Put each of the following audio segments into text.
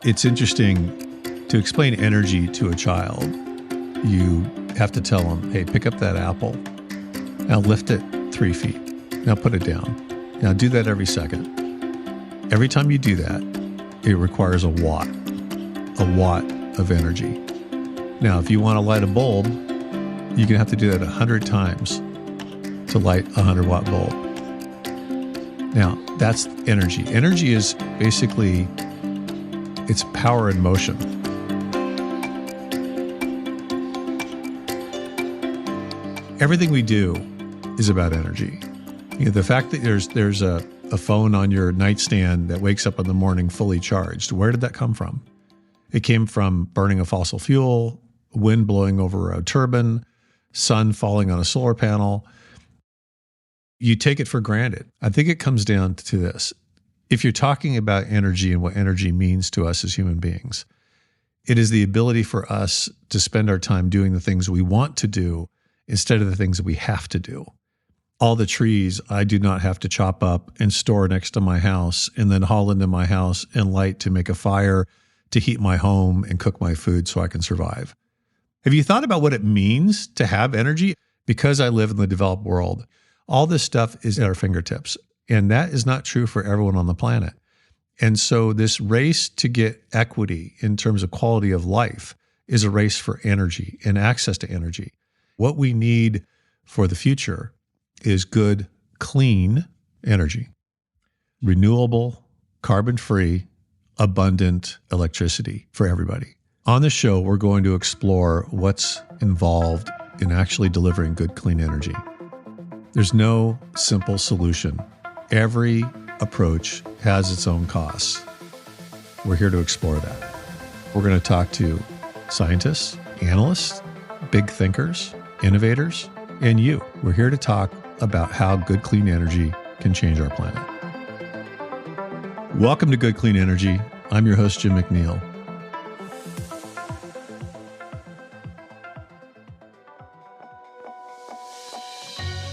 It's interesting to explain energy to a child. You have to tell them, hey, pick up that apple. Now lift it 3 feet. Now put it down. Now do that every second. Every time you do that, it requires a watt of energy. Now, if you want to light a bulb, you're going to have to do that 100 times to light a 100-watt bulb. Now, that's energy. Energy is basically, it's power in motion. Everything we do is about energy. You know, the fact that there's a phone on your nightstand that wakes up in the morning fully charged, where did that come from? It came from burning a fossil fuel, wind blowing over a turbine, sun falling on a solar panel. You take it for granted. I think it comes down to this. If you're talking about energy and what energy means to us as human beings, it is the ability for us to spend our time doing the things we want to do instead of the things that we have to do. All the trees I do not have to chop up and store next to my house and then haul into my house and light to make a fire, to heat my home and cook my food so I can survive. Have you thought about what it means to have energy? Because I live in the developed world, all this stuff is at our fingertips. And that is not true for everyone on the planet. And so this race to get equity in terms of quality of life is a race for energy and access to energy. What we need for the future is good, clean energy, renewable, carbon-free, abundant electricity for everybody. On the show, we're going to explore what's involved in actually delivering good, clean energy. There's no simple solution. Every approach has its own costs. We're here to explore that. We're going to talk to scientists, analysts, big thinkers, innovators, and you. We're here to talk about how good, clean energy can change our planet. Welcome to Good Clean Energy. I'm your host, Jim McNeil.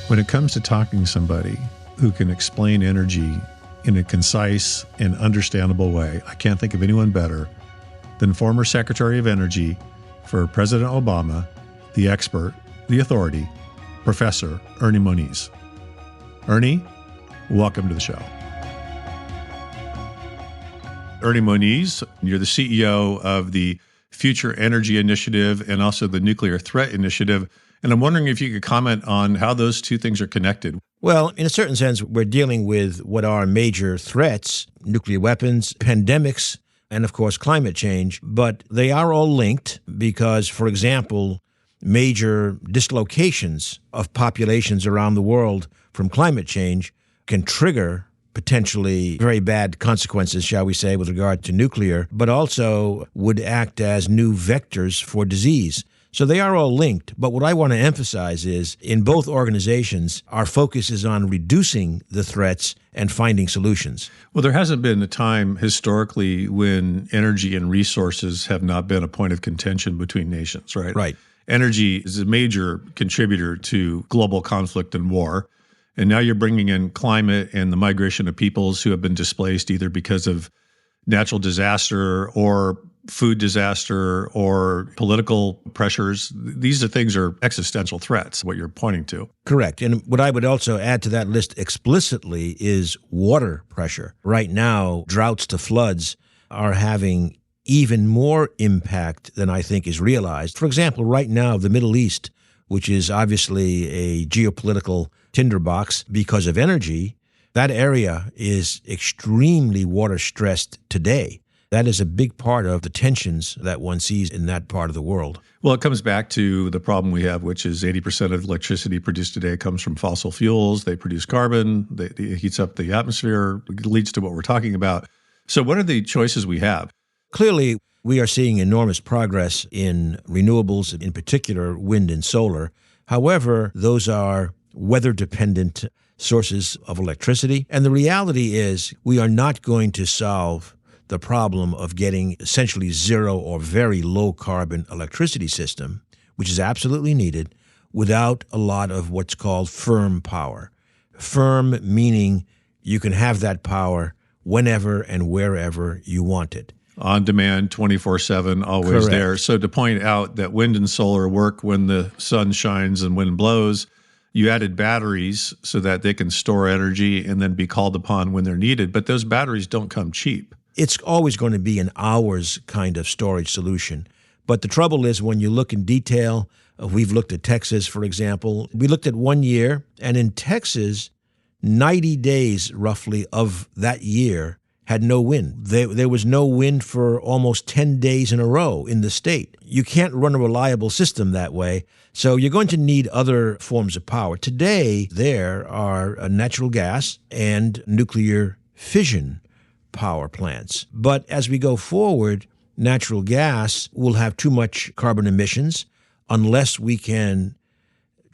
When it comes to talking to somebody who can explain energy in a concise and understandable way, I can't think of anyone better than former Secretary of Energy for President Obama, the expert, the authority, Professor Ernest Moniz. Ernie, welcome to the show. Ernest Moniz, you're the CEO of the Future Energy Initiative and also the Nuclear Threat Initiative. And I'm wondering if you could comment on how those two things are connected. Well, in a certain sense, we're dealing with what are major threats, nuclear weapons, pandemics, and of course, climate change. But they are all linked because, for example, major dislocations of populations around the world from climate change can trigger potentially very bad consequences, shall we say, with regard to nuclear, but also would act as new vectors for disease. So they are all linked. But what I want to emphasize is in both organizations, our focus is on reducing the threats and finding solutions. Well, there hasn't been a time historically when energy and resources have not been a point of contention between nations, right? Right. Energy is a major contributor to global conflict and war. And now you're bringing in climate and the migration of peoples who have been displaced either because of natural disaster or food disaster or political pressures. These are existential threats, what you're pointing to. Correct. And what I would also add to that list explicitly is water pressure. Right now, droughts to floods are having even more impact than I think is realized. For example, right now, the Middle East, which is obviously a geopolitical tinderbox because of energy, that area is extremely water stressed today. That is a big part of the tensions that one sees in that part of the world. Well, it comes back to the problem we have, which is 80% of electricity produced today comes from fossil fuels. They produce carbon, it heats up the atmosphere, it leads to what we're talking about. So what are the choices we have? Clearly, we are seeing enormous progress in renewables, in particular wind and solar. However, those are weather-dependent sources of electricity. And the reality is we are not going to solve the problem of getting essentially zero or very low carbon electricity system, which is absolutely needed, without a lot of what's called firm power. Firm meaning you can have that power whenever and wherever you want it. on demand, 24/7, always Correct. there. So to point out that wind and solar work when the sun shines and wind blows, you added batteries so that they can store energy and then be called upon when they're needed. But those batteries don't come cheap. It's always going to be an hours kind of storage solution. But the trouble is when you look in detail, we've looked at Texas, for example. We looked at 1 year, and in Texas, 90 days roughly of that year had no wind. There was no wind for almost 10 days in a row in the state. You can't run a reliable system that way, so you're going to need other forms of power. Today, there are natural gas and nuclear fission power plants. But as we go forward, natural gas will have too much carbon emissions unless we can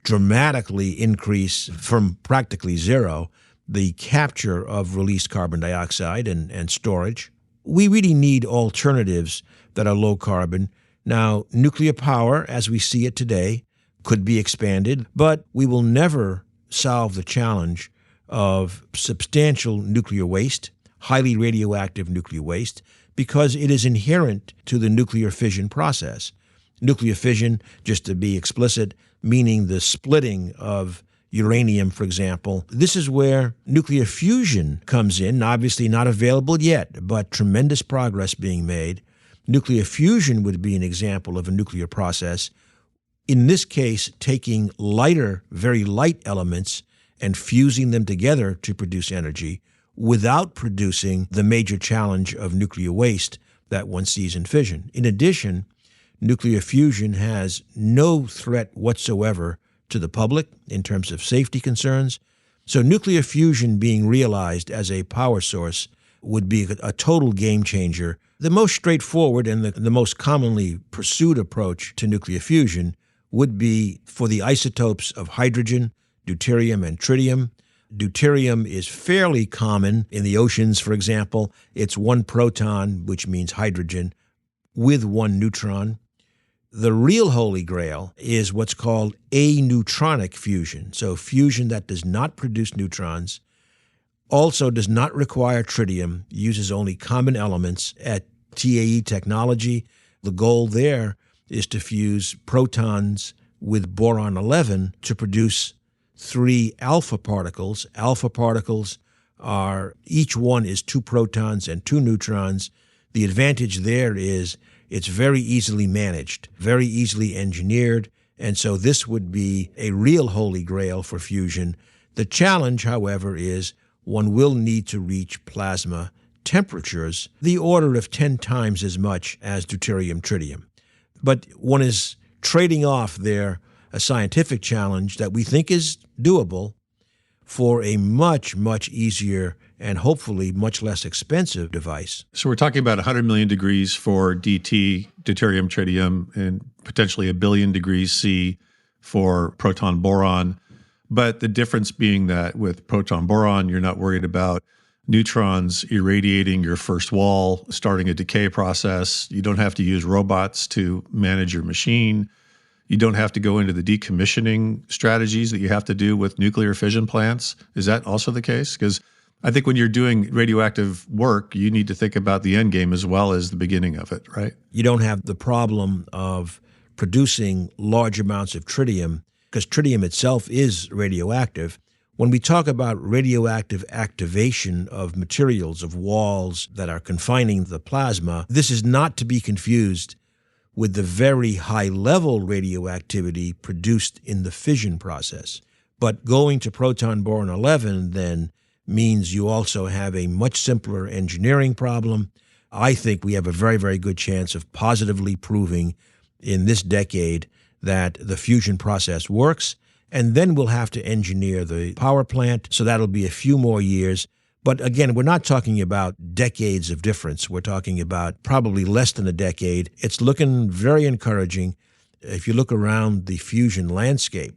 dramatically increase from practically zero the capture of released carbon dioxide and storage. We really need alternatives that are low carbon. Now, nuclear power, as we see it today, could be expanded, but we will never solve the challenge of substantial nuclear waste, highly radioactive nuclear waste, because it is inherent to the nuclear fission process. Nuclear fission, just to be explicit, meaning the splitting of uranium, for example. This is where nuclear fusion comes in, obviously not available yet, but tremendous progress being made. Nuclear fusion would be an example of a nuclear process. In this case, taking lighter, very light elements and fusing them together to produce energy without producing the major challenge of nuclear waste that one sees in fission. In addition, nuclear fusion has no threat whatsoever to the public in terms of safety concerns. So nuclear fusion being realized as a power source would be a total game changer. The most straightforward and the most commonly pursued approach to nuclear fusion would be for the isotopes of hydrogen, deuterium, and tritium. Deuterium is fairly common in the oceans, for example. It's one proton, which means hydrogen, with one neutron. The real holy grail is what's called aneutronic fusion. So fusion that does not produce neutrons, also does not require tritium, uses only common elements at TAE technology. The goal there is to fuse protons with boron-11 to produce 3 alpha particles. Alpha particles are, each one is 2 protons and 2 neutrons. The advantage there is it's very easily managed, very easily engineered, and so this would be a real holy grail for fusion. The challenge, however, is one will need to reach plasma temperatures, the order of 10 times as much as deuterium-tritium. But one is trading off there a scientific challenge that we think is doable for a much, much easier and hopefully much less expensive device. So we're talking about 100 million degrees for DT, deuterium, tritium, and potentially 1 billion degrees C for proton boron. But the difference being that with proton boron, you're not worried about neutrons irradiating your first wall, starting a decay process. You don't have to use robots to manage your machine. You don't have to go into the decommissioning strategies that you have to do with nuclear fission plants. Is that also the case? Because I think when you're doing radioactive work, you need to think about the end game as well as the beginning of it, right? You don't have the problem of producing large amounts of tritium, because tritium itself is radioactive. When we talk about radioactive activation of materials, of walls that are confining the plasma, this is not to be confused with the very high-level radioactivity produced in the fission process. But going to proton boron 11 then means you also have a much simpler engineering problem. I think we have a very, very good chance of positively proving in this decade that the fusion process works, and then we'll have to engineer the power plant, so that'll be a few more years. But again, we're not talking about decades of difference. We're talking about probably less than a decade. It's looking very encouraging. If you look around the fusion landscape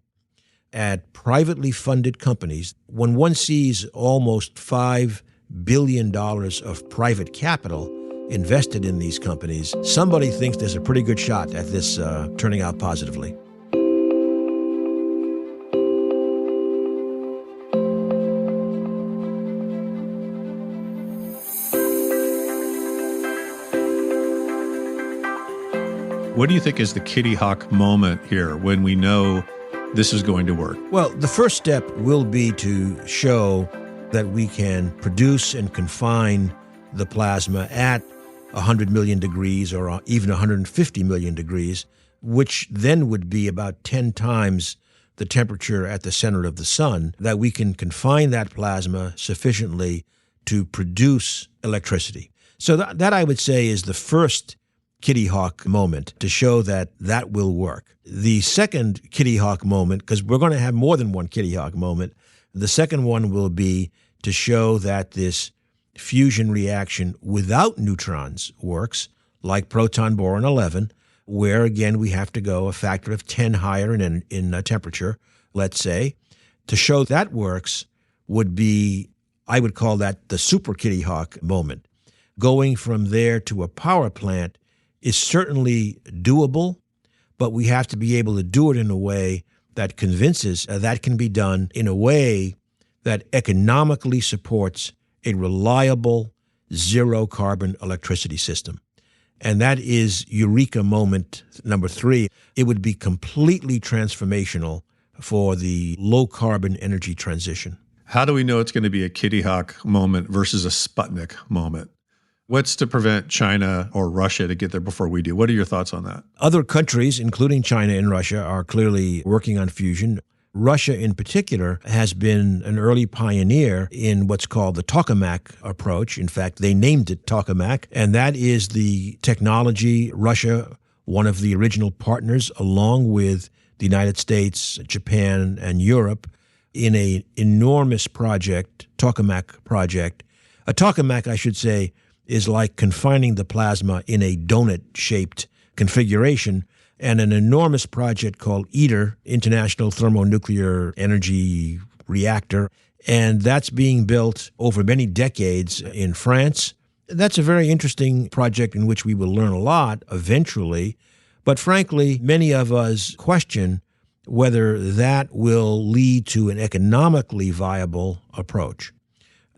at privately funded companies, when one sees almost $5 billion of private capital invested in these companies, somebody thinks there's a pretty good shot at this turning out positively. What do you think is the Kitty Hawk moment here when we know this is going to work? Well, the first step will be to show that we can produce and confine the plasma at 100 million degrees or even 150 million degrees, which then would be about 10 times the temperature at the center of the sun, that we can confine that plasma sufficiently to produce electricity. So that I would say is the first Kitty Hawk moment to show that that will work. The second Kitty Hawk moment, because we're going to have more than one Kitty Hawk moment, the second one will be to show that this fusion reaction without neutrons works, like proton-boron 11, where, again, we have to go a factor of 10 higher in temperature, let's say. To show that works would be, I would call that the super Kitty Hawk moment. Going from there to a power plant is certainly doable, but we have to be able to do it in a way that convinces that can be done in a way that economically supports a reliable zero-carbon electricity system. And that is Eureka moment number 3. It would be completely transformational for the low-carbon energy transition. How do we know it's going to be a Kitty Hawk moment versus a Sputnik moment? What's to prevent China or Russia to get there before we do? What are your thoughts on that? Other countries, including China and Russia, are clearly working on fusion. Russia, in particular, has been an early pioneer in what's called the tokamak approach. In fact, they named it tokamak, and that is the technology Russia, one of the original partners, along with the United States, Japan, and Europe, in an enormous project, tokamak project. A tokamak, I should say, is like confining the plasma in a donut-shaped configuration, and an enormous project called ITER, International Thermonuclear Energy Reactor, and that's being built over many decades in France. That's a very interesting project in which we will learn a lot eventually, but frankly, many of us question whether that will lead to an economically viable approach.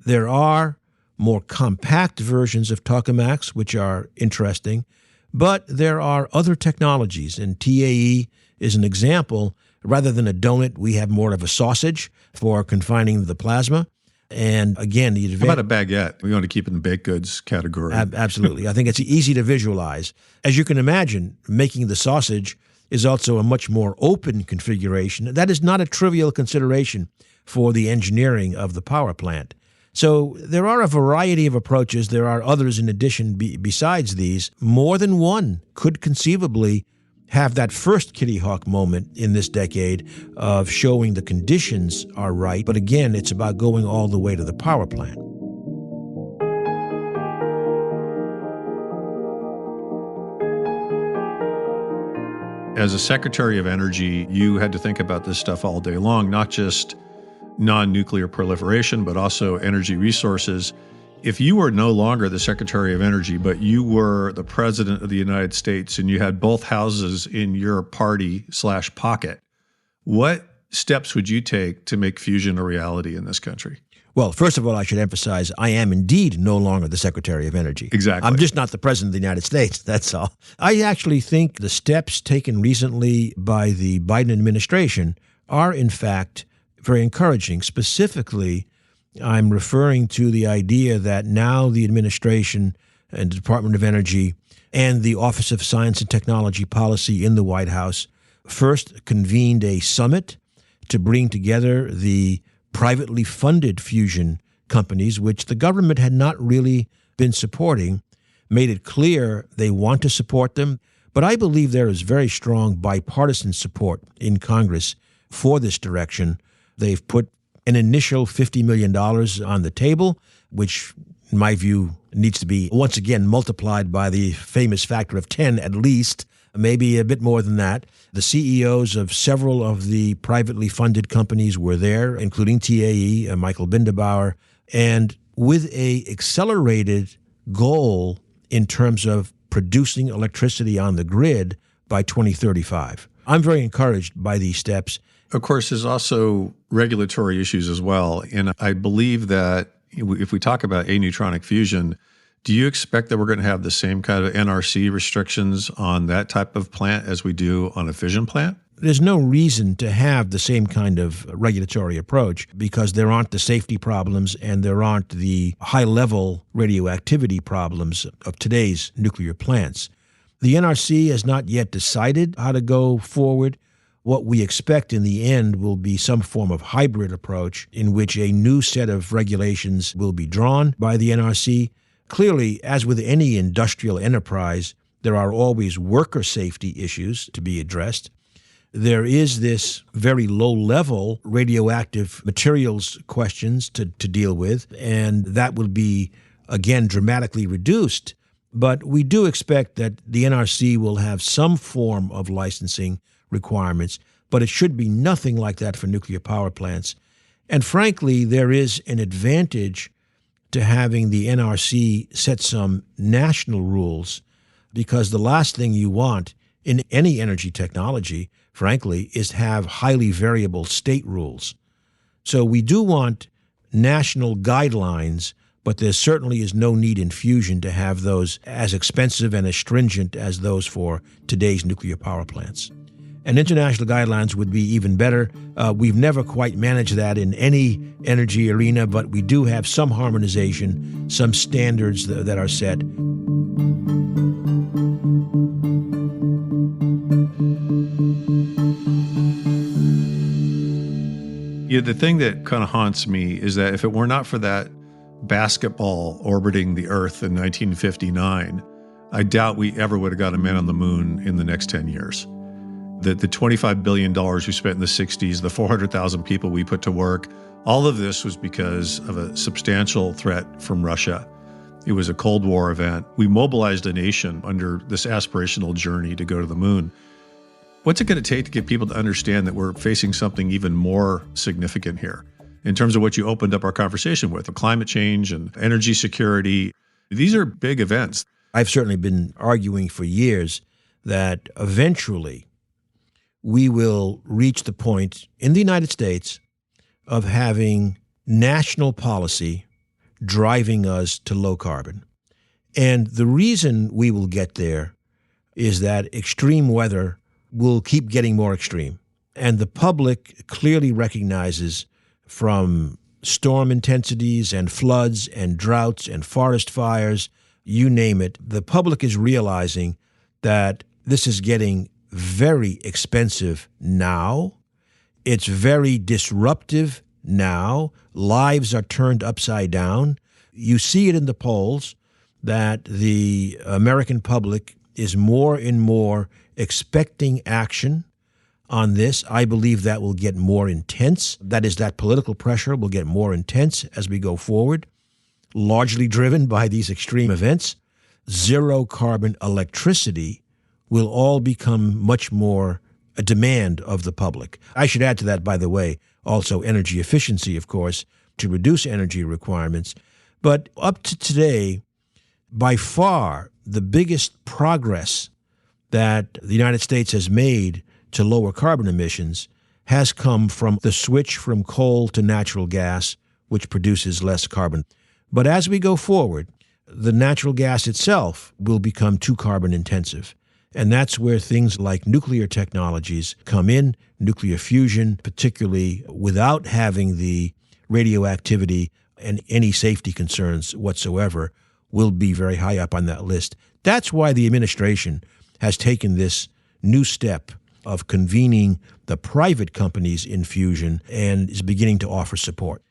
There are more compact versions of tokamaks, which are interesting, but there are other technologies, and TAE is an example. Rather than a donut, we have more of a sausage for confining the plasma. And again, the How about a baguette? We want to keep it in the baked goods category. Absolutely. I think it's easy to visualize. As you can imagine, making the sausage is also a much more open configuration. That is not a trivial consideration for the engineering of the power plant. So there are a variety of approaches. There are others in addition besides these. More than one could conceivably have that first Kitty Hawk moment in this decade of showing the conditions are right. But again, it's about going all the way to the power plant. As a Secretary of Energy, you had to think about this stuff all day long, not just non-nuclear proliferation, but also energy resources. If you were no longer the Secretary of Energy, but you were the President of the United States and you had both houses in your party/pocket, what steps would you take to make fusion a reality in this country? Well, first of all, I should emphasize I am indeed no longer the Secretary of Energy. Exactly. I'm just not the President of the United States, that's all. I actually think the steps taken recently by the Biden administration are, in fact, very encouraging. Specifically, I'm referring to the idea that now the administration and the Department of Energy and the Office of Science and Technology Policy in the White House first convened a summit to bring together the privately funded fusion companies, which the government had not really been supporting, made it clear they want to support them. But I believe there is very strong bipartisan support in Congress for this direction. They've put an initial $50 million on the table, which, in my view, needs to be once again multiplied by the famous factor of 10 at least, maybe a bit more than that. The CEOs of several of the privately funded companies were there, including TAE, Michael Bindebauer, and with an accelerated goal in terms of producing electricity on the grid by 2035. I'm very encouraged by these steps. Of course, there's also regulatory issues as well. And I believe that if we talk about aneutronic fusion, Do you expect that we're going to have the same kind of NRC restrictions on that type of plant as we do on a fission plant? There's no reason to have the same kind of regulatory approach because there aren't the safety problems and there aren't the high-level radioactivity problems of today's nuclear plants. The NRC has not yet decided how to go forward. What we expect in the end will be some form of hybrid approach in which a new set of regulations will be drawn by the NRC. Clearly, as with any industrial enterprise, there are always worker safety issues to be addressed. There is this very low-level radioactive materials questions to deal with, and that will be, again, dramatically reduced. But we do expect that the NRC will have some form of licensing requirements, but it should be nothing like that for nuclear power plants. And frankly, there is an advantage to having the NRC set some national rules, because the last thing you want in any energy technology, frankly, is to have highly variable state rules. So we do want national guidelines, but there certainly is no need in fusion to have those as expensive and as stringent as those for today's nuclear power plants. And international guidelines would be even better. We've never quite managed that in any energy arena, but we do have some harmonization, some standards that are set. Yeah, the thing that kind of haunts me is that if it were not for that basketball orbiting the Earth in 1959, I doubt we ever would have got a man on the moon in the next 10 years. The $25 billion we spent in the 60s, the 400,000 people we put to work, all of this was because of a substantial threat from Russia. It was a Cold War event. We mobilized a nation under this aspirational journey to go to the moon. What's it going to take to get people to understand that we're facing something even more significant here in terms of what you opened up our conversation with, climate change and energy security? These are big events. I've certainly been arguing for years that eventually we will reach the point in the United States of having national policy driving us to low carbon. And the reason we will get there is that extreme weather will keep getting more extreme. And the public clearly recognizes from storm intensities and floods and droughts and forest fires, you name it, the public is realizing that this is getting very expensive now. It's very disruptive now. Lives are turned upside down. You see it in the polls that the American public is more and more expecting action on this. I believe that will get more intense. That is, that political pressure will get more intense as we go forward, largely driven by these extreme events. Zero carbon electricity will all become much more a demand of the public. I should add to that, by the way, also energy efficiency, of course, to reduce energy requirements. But up to today, by far, the biggest progress that the United States has made to lower carbon emissions has come from the switch from coal to natural gas, which produces less carbon. But as we go forward, the natural gas itself will become too carbon intensive. And that's where things like nuclear technologies come in, nuclear fusion, particularly without having the radioactivity and any safety concerns whatsoever, will be very high up on that list. That's why the administration has taken this new step of convening the private companies in fusion and is beginning to offer support.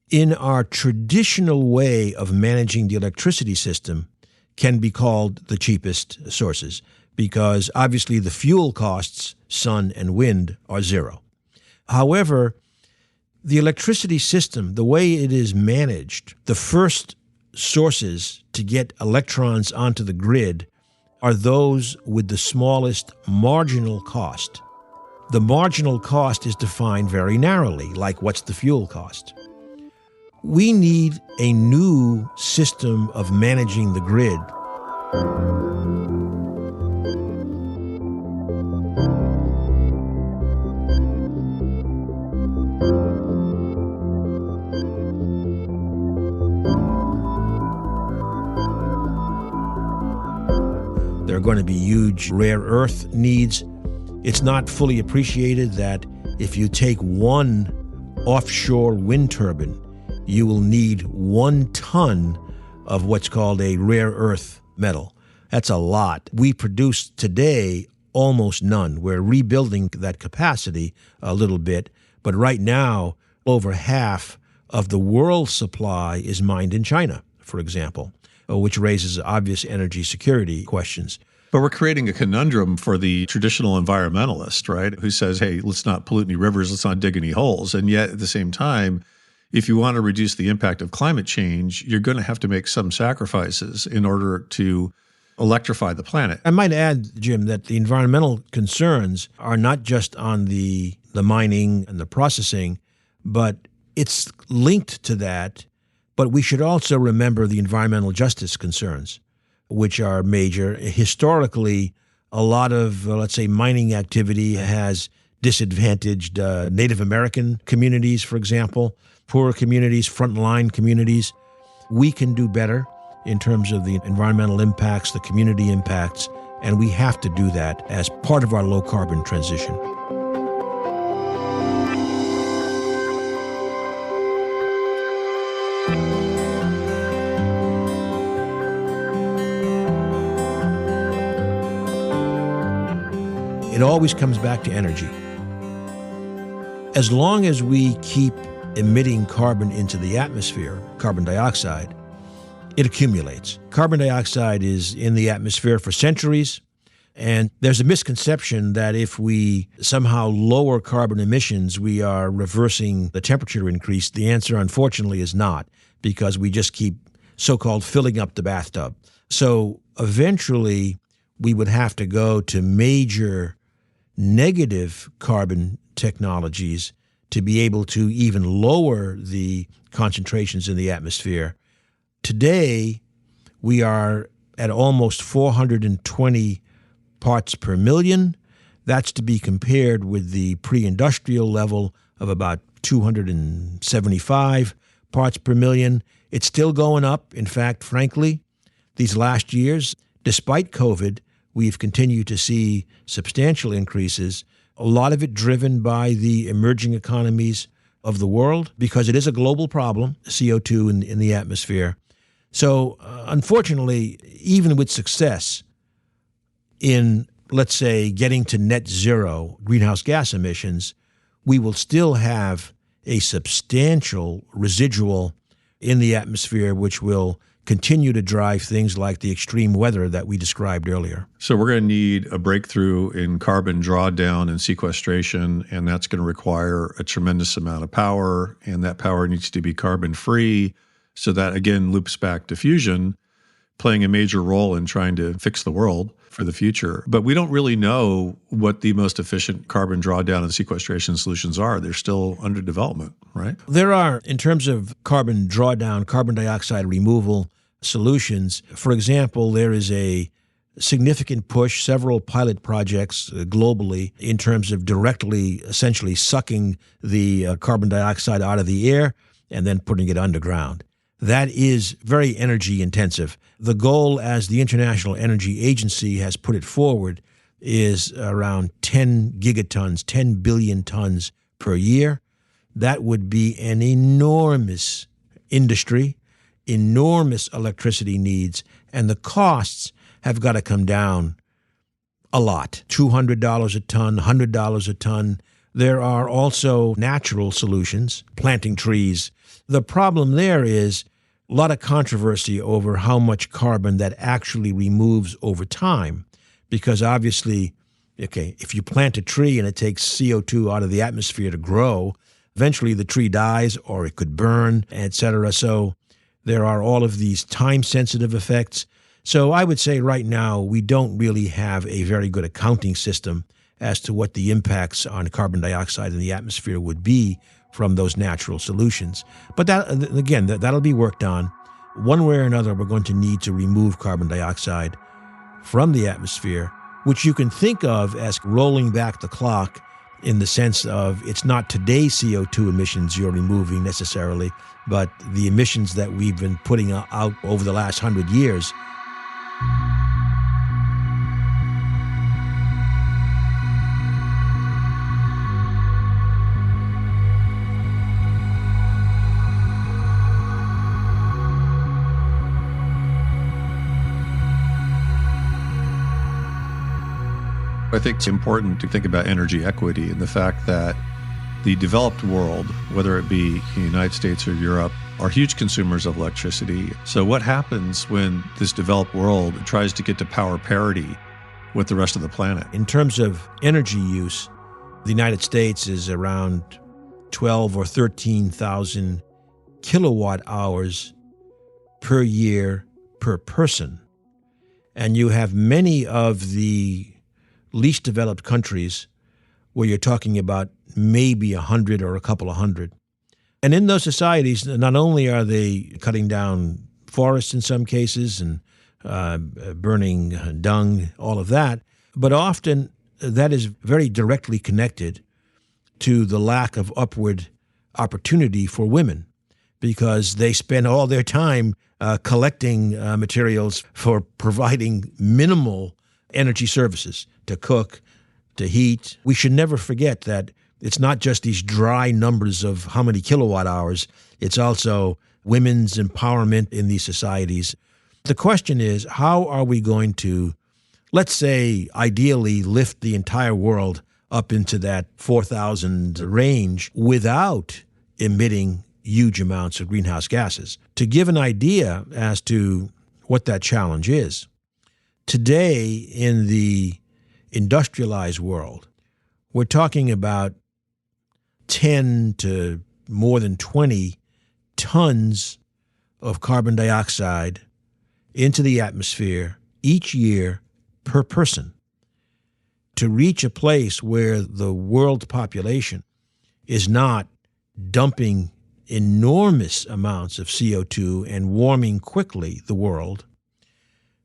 In our traditional way of managing the electricity system can be called the cheapest sources, because obviously the fuel costs, sun and wind, are zero. However, the electricity system, the way it is managed, the first sources to get electrons onto the grid are those with the smallest marginal cost. The marginal cost is defined very narrowly, like what's the fuel cost. We need a new system of managing the grid. going to be huge rare earth needs. It's not fully appreciated that if you take one offshore wind turbine, you will need 1 ton of what's called a rare earth metal. That's a lot. We produce today almost none. We're rebuilding that capacity a little bit, but right now, over half of the world's supply is mined in China, for example, which raises obvious energy security questions. But we're creating a conundrum for the traditional environmentalist, right, who says, hey, let's not pollute any rivers, let's not dig any holes. And yet, at the same time, if you want to reduce the impact of climate change, you're going to have to make some sacrifices in order to electrify the planet. I might add, Jim, that the environmental concerns are not just on the mining and the processing, but it's linked to that. But we should also remember the environmental justice concerns, which are major. Historically, a lot of, let's say, mining activity has disadvantaged Native American communities, for example, poorer communities, frontline communities. We can do better in terms of the environmental impacts, the community impacts, and we have to do that as part of our low-carbon transition. It always comes back to energy. As long as we keep emitting carbon into the atmosphere, carbon dioxide, it accumulates. Carbon dioxide is in the atmosphere for centuries, and there's a misconception that if we somehow lower carbon emissions, we are reversing the temperature increase. The answer, unfortunately, is not, because we just keep so-called filling up the bathtub. So eventually, we would have to go to major negative carbon technologies to be able to even lower the concentrations in the atmosphere. Today, we are at almost 420 parts per million. That's to be compared with the pre-industrial level of about 275 parts per million. It's still going up. In fact, frankly, these last years, despite COVID, we've continued to see substantial increases, a lot of it driven by the emerging economies of the world, because it is a global problem, CO2 in the atmosphere. So unfortunately, even with success in, let's say, getting to net zero greenhouse gas emissions, we will still have a substantial residual in the atmosphere, which will continue to drive things like the extreme weather that we described earlier. So we're going to need a breakthrough in carbon drawdown and sequestration, and that's going to require a tremendous amount of power, and that power needs to be carbon-free. So that, again, loops back to fusion, playing a major role in trying to fix the world for the future. But we don't really know what the most efficient carbon drawdown and sequestration solutions are. They're still under development, right? There are, in terms of carbon drawdown, carbon dioxide removal solutions. For example, there is a significant push, several pilot projects globally, in terms of directly, essentially sucking the carbon dioxide out of the air and then putting it underground. That is very energy intensive. The goal, as the International Energy Agency has put it forward, is around 10 gigatons, 10 billion tons per year. That would be an enormous industry, enormous electricity needs, and the costs have got to come down a lot. $200 a ton, $100 a ton. There are also natural solutions, planting trees. The problem there is a lot of controversy over how much carbon that actually removes over time, because obviously, okay, if you plant a tree and it takes CO2 out of the atmosphere to grow, eventually the tree dies or it could burn, etc. So there are all of these time-sensitive effects. So I would say right now we don't really have a very good accounting system as to what the impacts on carbon dioxide in the atmosphere would be from those natural solutions. But that, again, that'll be worked on. One way or another, we're going to need to remove carbon dioxide from the atmosphere, which you can think of as rolling back the clock in the sense of it's not today's CO2 emissions you're removing necessarily, but the emissions that we've been putting out over the last 100 years. I think it's important to think about energy equity and the fact that the developed world, whether it be the United States or Europe, are huge consumers of electricity. So what happens when this developed world tries to get to power parity with the rest of the planet? In terms of energy use, the United States is around 12 or 13,000 kilowatt hours per year per person. And you have many of the least developed countries where you're talking about maybe 100 or a couple of hundred. And in those societies, not only are they cutting down forests in some cases and burning dung, all of that, but often that is very directly connected to the lack of upward opportunity for women, because they spend all their time collecting materials for providing minimal energy services to cook, to heat. We should never forget that it's not just these dry numbers of how many kilowatt hours, it's also women's empowerment in these societies. The question is, how are we going to, let's say, ideally lift the entire world up into that 4,000 range without emitting huge amounts of greenhouse gases? To give an idea as to what that challenge is, today in the industrialized world, we're talking about 10 to more than 20 tons of carbon dioxide into the atmosphere each year per person. To reach a place where the world population is not dumping enormous amounts of CO2 and warming quickly the world,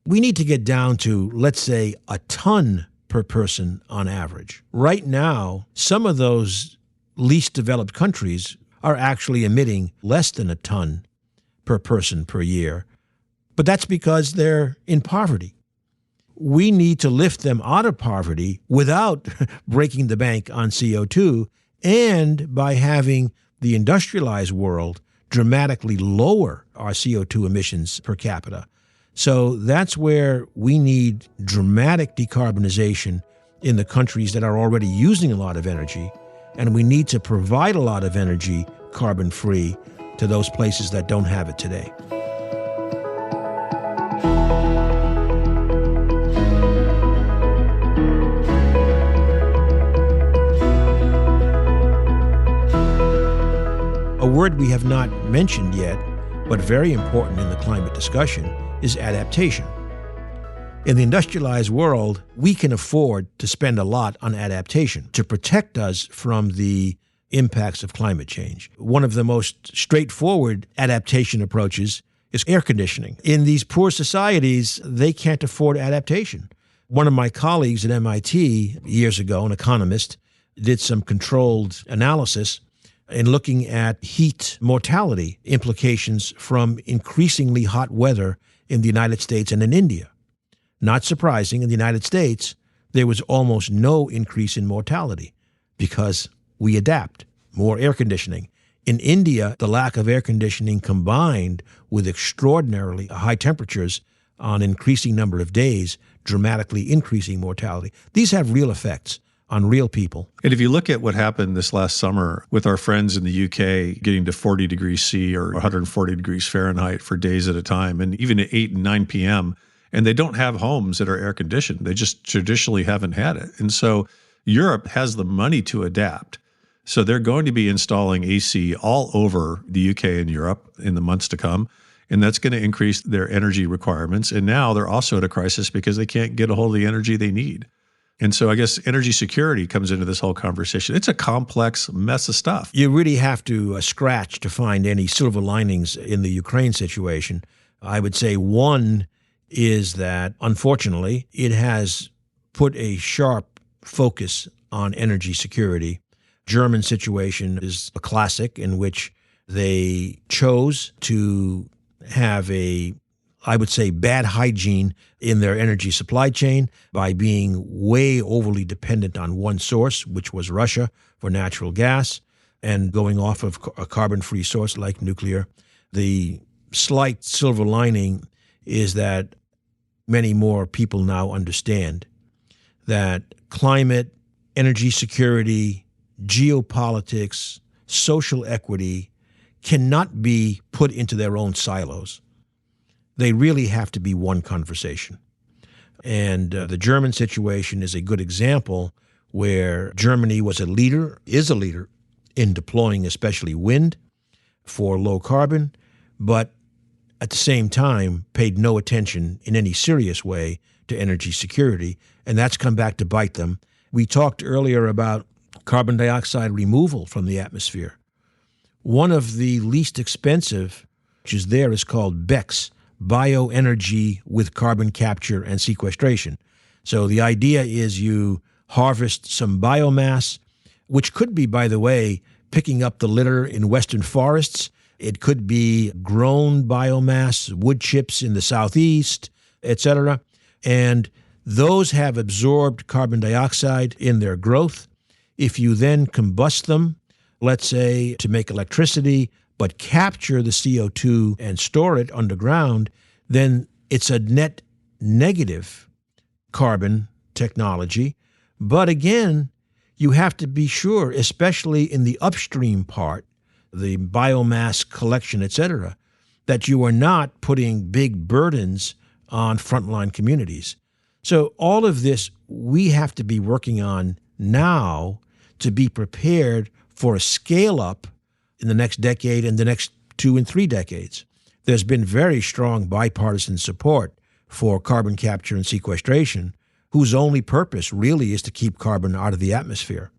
we need to get down to, let's say, a ton per person on average. Right now, some of those least developed countries are actually emitting less than a ton per person per year, but that's because they're in poverty. We need to lift them out of poverty without breaking the bank on CO2 and by having the industrialized world dramatically lower our CO2 emissions per capita. So that's where we need dramatic decarbonization in the countries that are already using a lot of energy, and we need to provide a lot of energy carbon-free to those places that don't have it today. A word we have not mentioned yet, but very important in the climate discussion, is adaptation. In the industrialized world, we can afford to spend a lot on adaptation to protect us from the impacts of climate change. One of the most straightforward adaptation approaches is air conditioning. In these poor societies, they can't afford adaptation. One of my colleagues at MIT years ago, an economist, did some controlled analysis in looking at heat mortality implications from increasingly hot weather in the United States and in India. Not surprising, in the United States, there was almost no increase in mortality because we adapt. More air conditioning. In India, the lack of air conditioning combined with extraordinarily high temperatures on an increasing number of days, dramatically increasing mortality. These have real effects on real people. And if you look at what happened this last summer with our friends in the UK getting to 40 degrees C or 140 degrees Fahrenheit for days at a time, and even at 8 and 9 p.m., and they don't have homes that are air conditioned. They just traditionally haven't had it. And so Europe has the money to adapt. So they're going to be installing AC all over the UK and Europe in the months to come. And that's going to increase their energy requirements. And now they're also at a crisis because they can't get a hold of the energy they need. And so I guess energy security comes into this whole conversation. It's a complex mess of stuff. You really have to scratch to find any silver linings in the Ukraine situation. I would say one is that, unfortunately, it has put a sharp focus on energy security. German situation is a classic in which they chose to have I would say, bad hygiene in their energy supply chain by being way overly dependent on one source, which was Russia for natural gas, and going off of a carbon-free source like nuclear. The slight silver lining is that many more people now understand that climate, energy security, geopolitics, social equity cannot be put into their own silos. They really have to be one conversation. And the German situation is a good example where Germany is a leader in deploying especially wind for low carbon, but at the same time paid no attention in any serious way to energy security, and that's come back to bite them. We talked earlier about carbon dioxide removal from the atmosphere. One of the least expensive, which is there, is called BECCS, bioenergy with carbon capture and sequestration. So the idea is you harvest some biomass, which could be, by the way, picking up the litter in western forests. It could be grown biomass, wood chips in the southeast, etc. And those have absorbed carbon dioxide in their growth. If you then combust them, let's say to make electricity, but capture the CO2 and store it underground, then it's a net negative carbon technology. But again, you have to be sure, especially in the upstream part, the biomass collection, etc., that you are not putting big burdens on frontline communities. So all of this we have to be working on now to be prepared for a scale-up in the next decade and the next 2 and 3 decades. There's been very strong bipartisan support for carbon capture and sequestration, whose only purpose really is to keep carbon out of the atmosphere.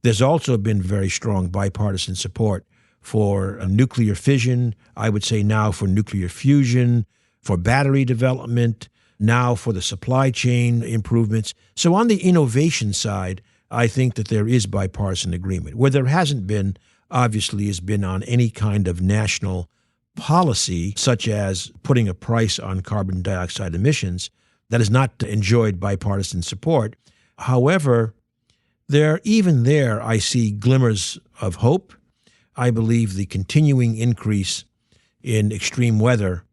There's also been very strong bipartisan support for nuclear fission, I would say now for nuclear fusion, for battery development, now for the supply chain improvements. So on the innovation side, I think that there is bipartisan agreement. Where there hasn't been, obviously, has been on any kind of national policy, such as putting a price on carbon dioxide emissions, that has not enjoyed bipartisan support. However, even there, I see glimmers of hope. I believe the continuing increase in extreme weather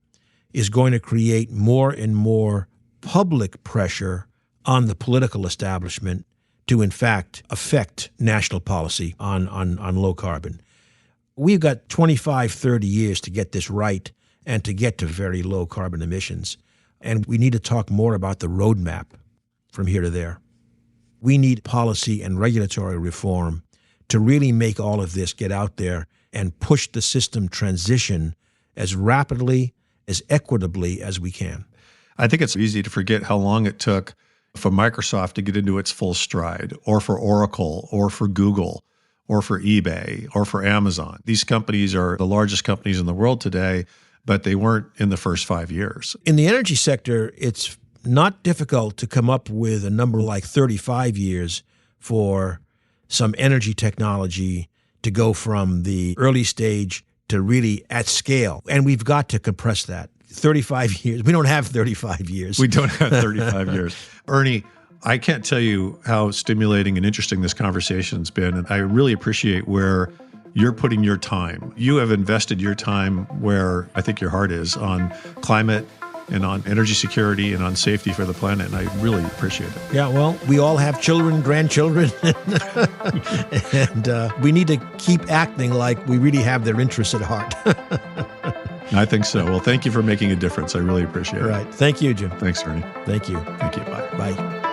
is going to create more and more public pressure on the political establishment to, in fact, affect national policy on low carbon. We've got 25, 30 years to get this right and to get to very low carbon emissions. And we need to talk more about the roadmap from here to there. We need policy and regulatory reform to really make all of this get out there and push the system transition as rapidly, as equitably as we can. I think it's easy to forget how long it took for Microsoft to get into its full stride, or for Oracle, or for Google, or for eBay, or for Amazon. These companies are the largest companies in the world today, but they weren't in the first 5 years. In the energy sector, it's not difficult to come up with a number like 35 years for some energy technology to go from the early stage to really at scale. And we've got to compress that. 35 years. We don't have 35 years. We don't have 35 years. Ernie, I can't tell you how stimulating and interesting this conversation's been. And I really appreciate where you're putting your time. You have invested your time where I think your heart is, on climate and on energy security and on safety for the planet. And I really appreciate it. Yeah, well, we all have children, grandchildren, and we need to keep acting like we really have their interests at heart. I think so. Well, thank you for making a difference. I really appreciate it. All right. Thank you, Jim. Thanks, Ernie. Thank you. Thank you. Bye. Bye.